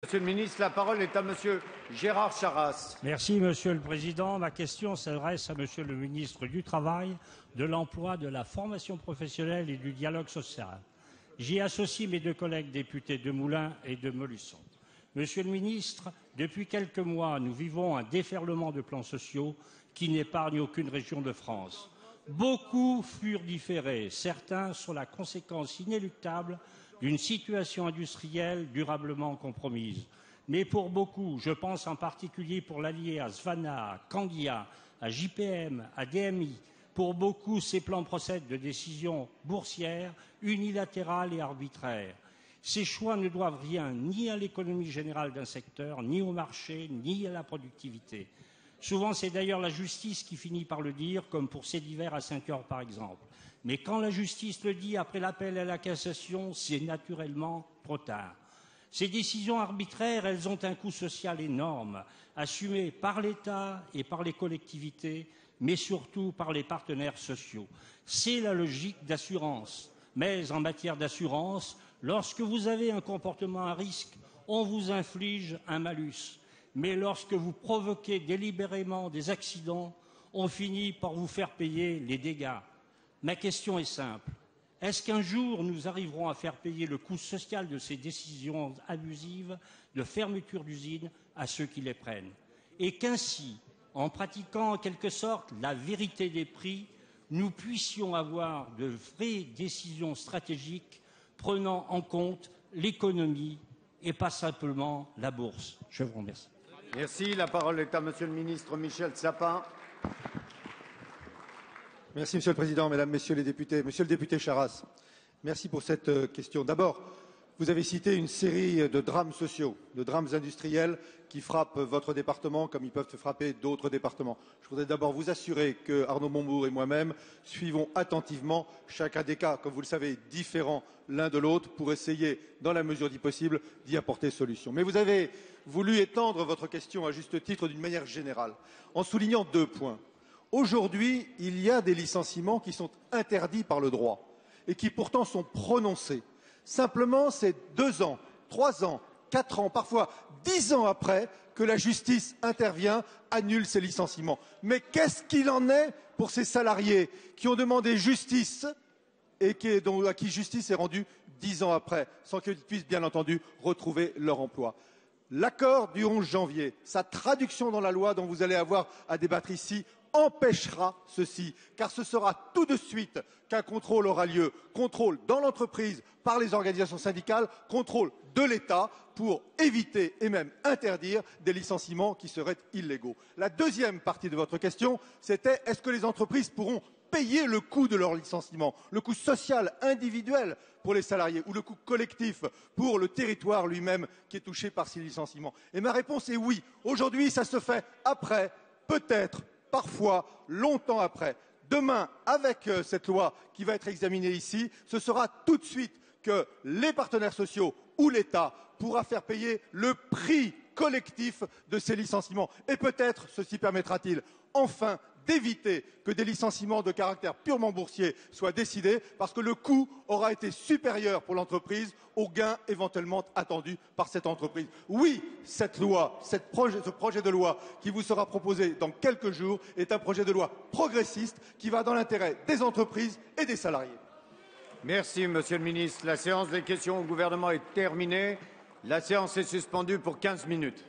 Monsieur le ministre, la parole est à Monsieur Gérard Charras. Merci, Monsieur le Président. Ma question s'adresse à Monsieur le ministre du Travail, de l'Emploi, de la Formation professionnelle et du Dialogue social. J'y associe mes deux collègues députés de Moulins et de Montluçon. Monsieur le ministre, depuis quelques mois, nous vivons un déferlement de plans sociaux qui n'épargne aucune région de France. Beaucoup furent différés. Certains sont la conséquence inéluctable d'une situation industrielle durablement compromise. Mais pour beaucoup, je pense en particulier pour l'allié à Svana, à Candia, à JPM, à DMI, pour beaucoup, ces plans procèdent de décisions boursières, unilatérales et arbitraires. Ces choix ne doivent rien ni à l'économie générale d'un secteur, ni au marché, ni à la productivité. Souvent, c'est d'ailleurs la justice qui finit par le dire, comme pour ces divers à 5 heures par exemple. Mais quand la justice le dit après l'appel à la cassation, c'est naturellement trop tard. Ces décisions arbitraires, elles ont un coût social énorme, assumé par l'État et par les collectivités, mais surtout par les partenaires sociaux. C'est la logique d'assurance. Mais en matière d'assurance, lorsque vous avez un comportement à risque, on vous inflige un malus. Mais lorsque vous provoquez délibérément des accidents, on finit par vous faire payer les dégâts. Ma question est simple. Est-ce qu'un jour nous arriverons à faire payer le coût social de ces décisions abusives de fermeture d'usines à ceux qui les prennent? Et qu'ainsi, en pratiquant en quelque sorte la vérité des prix, nous puissions avoir de vraies décisions stratégiques prenant en compte l'économie et pas simplement la bourse. Je vous remercie. Merci. La parole est à Monsieur le ministre Michel Sapin. Merci, Monsieur le Président, Mesdames, Messieurs les députés. Monsieur le député Charras, merci pour cette question. D'abord, vous avez cité une série de drames sociaux, de drames industriels qui frappent votre département comme ils peuvent frapper d'autres départements. Je voudrais d'abord vous assurer que Arnaud Montebourg et moi-même suivons attentivement chacun des cas, comme vous le savez, différents l'un de l'autre, pour essayer, dans la mesure du possible, d'y apporter solution. Mais vous avez voulu étendre votre question à juste titre d'une manière générale, en soulignant 2 points. Aujourd'hui, il y a des licenciements qui sont interdits par le droit et qui pourtant sont prononcés. Simplement, c'est 2 ans, 3 ans, 4 ans, parfois 10 ans après que la justice intervient, annule ces licenciements. Mais qu'est-ce qu'il en est pour ces salariés qui ont demandé justice et à qui justice est rendue 10 ans après, sans qu'ils puissent bien entendu retrouver leur emploi? L'accord du 11 janvier, sa traduction dans la loi dont vous allez avoir à débattre ici, empêchera ceci, car ce sera tout de suite qu'un contrôle aura lieu. Contrôle dans l'entreprise par les organisations syndicales, contrôle de l'État pour éviter et même interdire des licenciements qui seraient illégaux. La deuxième partie de votre question, c'était est-ce que les entreprises pourront payer le coût de leur licenciement, le coût social individuel pour les salariés ou le coût collectif pour le territoire lui-même qui est touché par ces licenciements? Et ma réponse est oui. Aujourd'hui, ça se fait après, peut-être, parfois, longtemps après. Demain, avec cette loi qui va être examinée ici, ce sera tout de suite que les partenaires sociaux ou l'État pourra faire payer le prix collectif de ces licenciements. Et peut-être ceci permettra-t-il enfin d'éviter que des licenciements de caractère purement boursier soient décidés parce que le coût aura été supérieur pour l'entreprise aux gains éventuellement attendus par cette entreprise. Oui, cette loi, ce projet de loi qui vous sera proposé dans quelques jours est un projet de loi progressiste qui va dans l'intérêt des entreprises et des salariés. Merci, Monsieur le ministre. La séance des questions au gouvernement est terminée. La séance est suspendue pour 15 minutes.